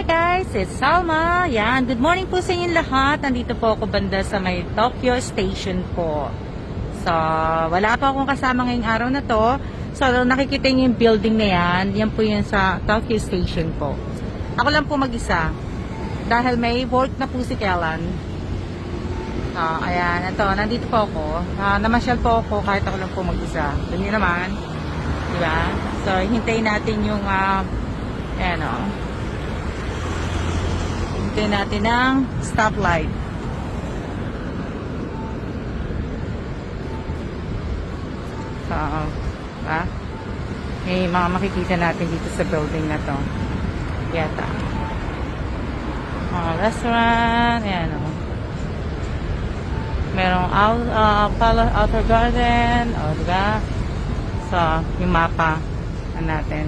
Hi guys, it's Salma. Yan, good morning po sa inyong lahat. Nandito po ako banda sa may Tokyo Station po. So, wala pa akong kasama ngayong araw na to. So, nakikita niyo yung building na yan. Yan po yun sa Tokyo Station po. Ako lang po mag-isa. Dahil may work na po si Kellan. So, ayan, ito, nandito po ako. Namasyal po ako kahit ako lang po mag-isa. Doon yun naman. Diba? So, hintayin natin yung, ayan o. Hintayin natin ang stoplight. So, may mga makikita natin dito sa building na to. Yata. Mga restaurant. Ayan o. Merong outer garden. O, diba? So, yung mapa natin.